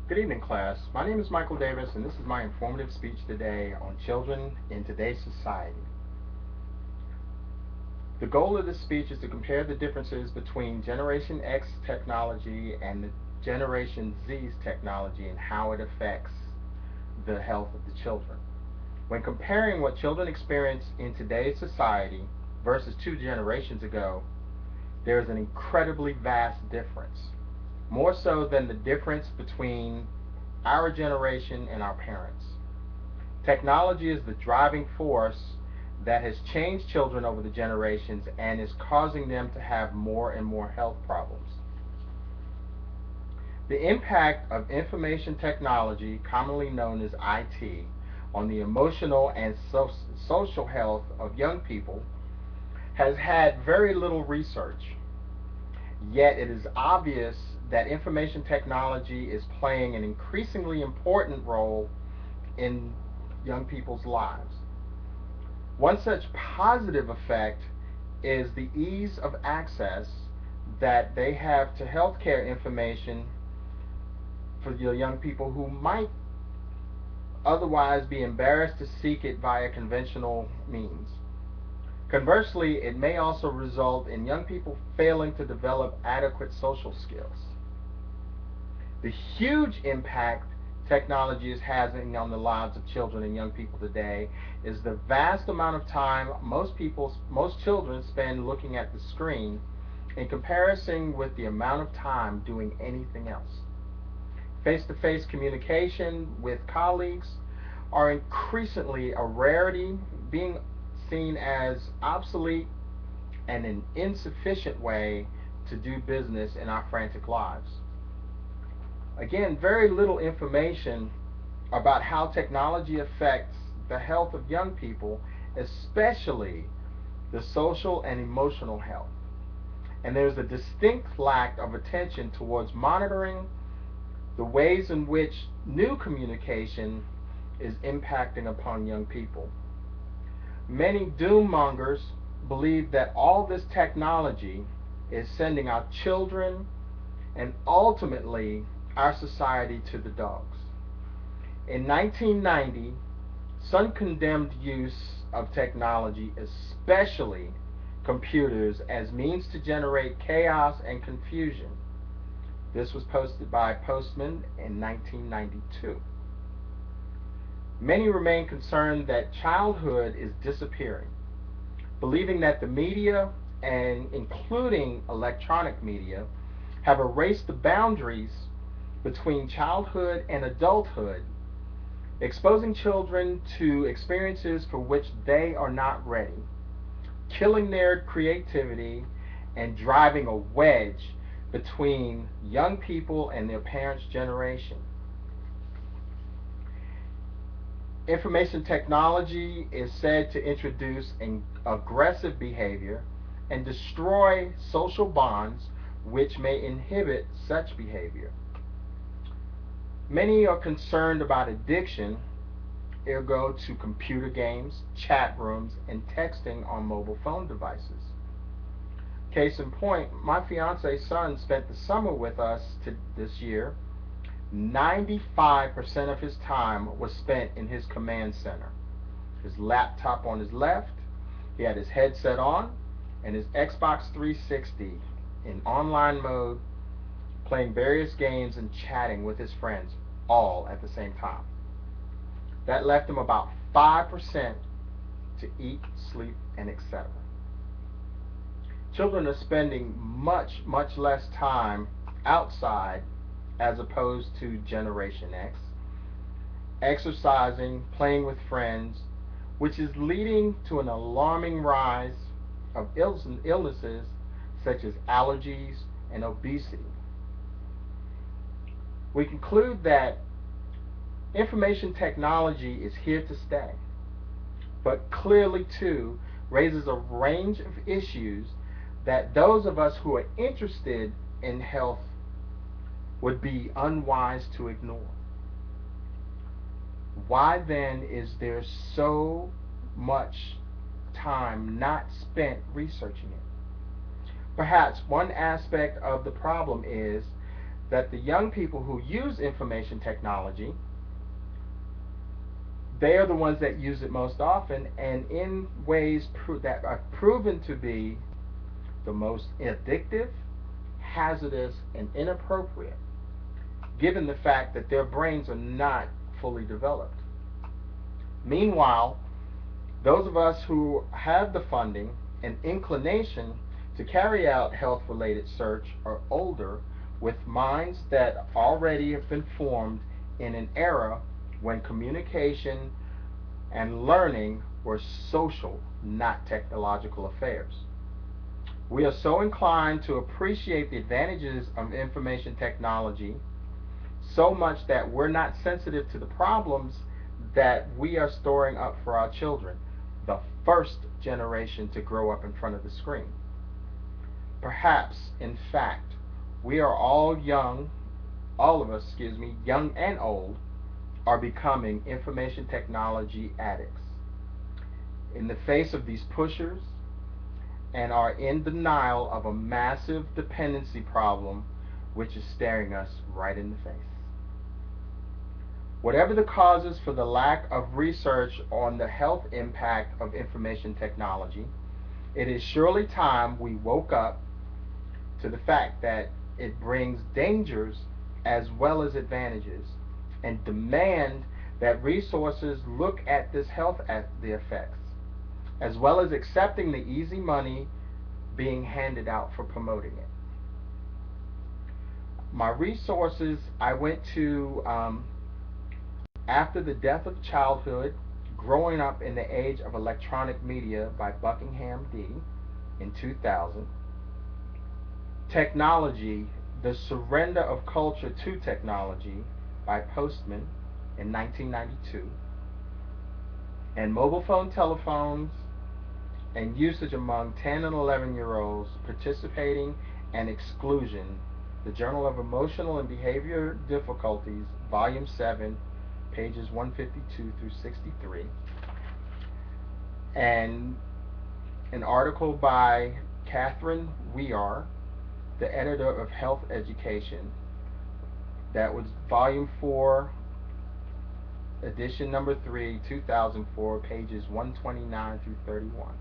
Good evening, class. My name is Michael Davis, and this is my informative speech today on children in today's society. The goal of this speech is to compare the differences between Generation X technology and the Generation Z's technology and how it affects the health of the children. When comparing what children experience in today's society versus 2 generations ago, there is an incredibly vast difference, more so than the difference between our generation and our parents. Technology is the driving force that has changed children over the generations and is causing them to have more and more health problems. The impact of information technology, commonly known as IT, on the emotional and social health of young people has had very little research. Yet it is obvious that information technology is playing an increasingly important role in young people's lives. One such positive effect is the ease of access that they have to healthcare information for your young people who might otherwise be embarrassed to seek it via conventional means. Conversely, it may also result in young people failing to develop adequate social skills. The huge impact technology is having on the lives of children and young people today is the vast amount of time most children spend looking at the screen in comparison with the amount of time doing anything else. Face-to-face communication with colleagues are increasingly a rarity, being seen as obsolete and an insufficient way to do business in our frantic lives. Again, very little information about how technology affects the health of young people, especially the social and emotional health. And there's a distinct lack of attention towards monitoring the ways in which new communication is impacting upon young people. Many doom mongers believe that all this technology is sending our children and ultimately our society to the dogs. In 1990, some condemned use of technology, especially computers, as means to generate chaos and confusion. This was posted by Postman in 1992. Many remain concerned that childhood is disappearing, believing that the media, and including electronic media, have erased the boundaries between childhood and adulthood, exposing children to experiences for which they are not ready, killing their creativity, and driving a wedge between young people and their parents' generation. Information technology is said to introduce an aggressive behavior and destroy social bonds which may inhibit such behavior. Many are concerned about addiction, ergo to computer games, chat rooms, and texting on mobile phone devices. Case in point, my fiance's son spent the summer with us this year. 95% of his time was spent in his command center. His laptop on his left, he had his headset on, and his Xbox 360 in online mode, playing various games and chatting with his friends all at the same time. That left him about 5% to eat, sleep, and etc. Children are spending much less time outside as opposed to Generation X, exercising, playing with friends, which is leading to an alarming rise of illnesses such as allergies and obesity. We conclude that information technology is here to stay, but clearly too raises a range of issues that those of us who are interested in health would be unwise to ignore. Why then is there so much time not spent researching it? Perhaps one aspect of the problem is that the young people who use information technology, they are the ones that use it most often and in ways that are proven to be the most addictive, hazardous, and inappropriate, given the fact that their brains are not fully developed. Meanwhile, those of us who have the funding and inclination to carry out health related search are older, with minds that already have been formed in an era when communication and learning were social, not technological affairs. We are so inclined to appreciate the advantages of information technology so much that we're not sensitive to the problems that we are storing up for our children, the first generation to grow up in front of the screen. Perhaps, in fact, we are all of us, young and old, are becoming information technology addicts in the face of these pushers and are in denial of a massive dependency problem which is staring us right in the face. Whatever the causes for the lack of research on the health impact of information technology, it is surely time we woke up to the fact that it brings dangers as well as advantages, and demand that resources look at this health at the effects, as well as accepting the easy money being handed out for promoting it. My resources I went to After the Death of Childhood, Growing Up in the Age of Electronic Media by Buckingham D. in 2000. Technology, The Surrender of Culture to Technology by Postman in 1992. And Mobile Phone Telephones and Usage Among 10 and 11-year-olds Participating and Exclusion, The Journal of Emotional and Behavior Difficulties, Volume 7, pages 152 through 63. And an article by Catherine Weir, the editor of Health Education, that was Volume 4, Edition number 3, 2004, pages 129 through 31.